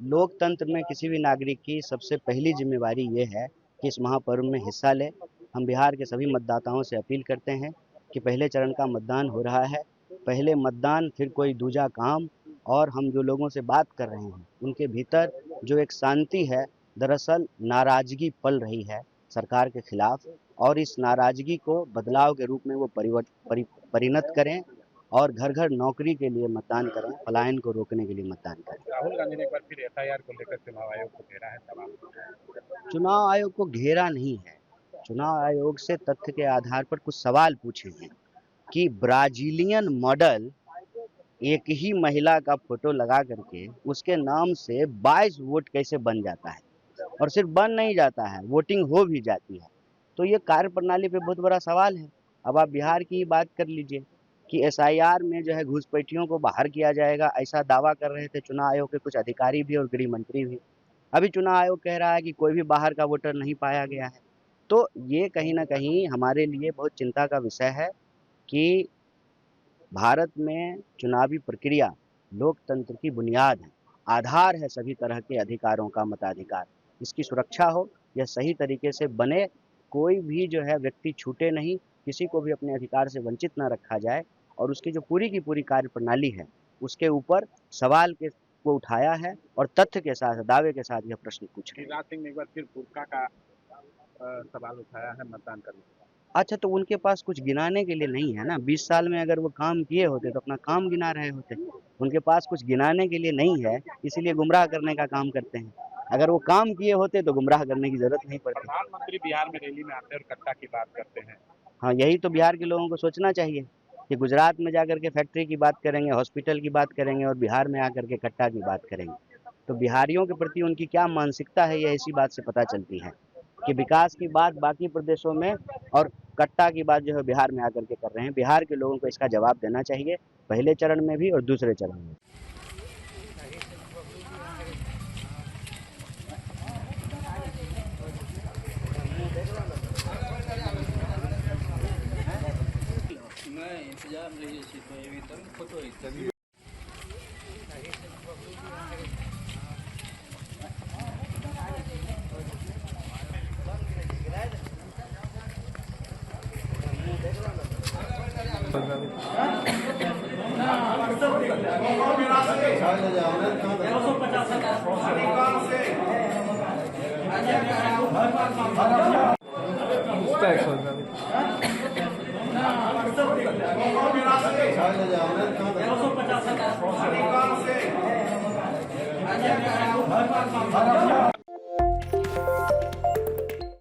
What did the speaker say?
लोकतंत्र में किसी भी नागरिक की सबसे पहली जिम्मेवारी ये है कि इस महापर्व में हिस्सा ले। हम बिहार के सभी मतदाताओं से अपील करते हैं कि पहले चरण का मतदान हो रहा है, पहले मतदान फिर कोई दूजा काम। और हम जो लोगों से बात कर रहे हैं उनके भीतर जो एक शांति है, दरअसल नाराजगी पल रही है सरकार के खिलाफ, और इस नाराजगी को बदलाव के रूप में वो परिणत करें और घर घर नौकरी के लिए मतदान करें, पलायन को रोकने के लिए मतदान करें। राहुल गांधी ने एक बार फिर एफआईआर को लेकर चुनाव आयोग को घेरा है, सवाल। चुनाव आयोग को घेरा नहीं है, चुनाव आयोग से तथ्य के आधार पर कुछ सवाल पूछे हैं कि ब्राजीलियन मॉडल एक ही महिला का फोटो लगा करके उसके नाम से 22 वोट कैसे बन जाता है, और सिर्फ बन नहीं जाता है, वोटिंग हो भी जाती है। तो ये कार्य प्रणाली पे बहुत बड़ा सवाल है। अब आप बिहार की ही बात कर लीजिए कि एसआईआर में जो है घुसपैठियों को बाहर किया जाएगा, ऐसा दावा कर रहे थे चुनाव आयोग के कुछ अधिकारी भी और गृह मंत्री भी। अभी चुनाव आयोग कह रहा है कि कोई भी बाहर का वोटर नहीं पाया गया है। तो ये कहीं ना कहीं हमारे लिए बहुत चिंता का विषय है कि भारत में चुनावी प्रक्रिया लोकतंत्र की बुनियाद है, आधार है सभी तरह के अधिकारों का, मताधिकार। इसकी सुरक्षा हो, यह सही तरीके से बने, कोई भी जो है व्यक्ति छूटे नहीं, किसी को भी अपने अधिकार से वंचित ना रखा जाए। और उसकी जो पूरी की पूरी कार्य प्रणाली है उसके ऊपर सवाल के को उठाया है और तथ्य के साथ, दावे के साथ यह प्रश्न पूछ रहे हैं। गिरिराज सिंह ने एक बार फिर बुर्का का सवाल उठाया है मतदान करने के बाद। अच्छा, तो उनके पास कुछ गिनाने के लिए नहीं है ना। 20 साल में अगर वो काम किए होते तो अपना काम गिना रहे होते। उनके पास कुछ गिनाने के लिए नहीं है, इसीलिए गुमराह करने का काम करते हैं। अगर वो काम किए होते तो गुमराह करने की जरूरत नहीं पड़ती। प्रधानमंत्री बिहार में रैली में आते हैं और कट्टा की बात करते हैं। हाँ, यही तो बिहार के लोगों को सोचना चाहिए कि गुजरात में जाकर के फैक्ट्री की बात करेंगे, हॉस्पिटल की बात करेंगे, और बिहार में आकर के कट्टा की बात करेंगे। तो बिहारियों के प्रति उनकी क्या मानसिकता है, यह इसी बात से पता चलती है कि विकास की बात बाकी प्रदेशों में और कट्टा की बात जो है बिहार में आकर के कर रहे हैं। बिहार के लोगों को इसका जवाब देना चाहिए, पहले चरण में भी और दूसरे चरण में। इंतजाम रही फोटो से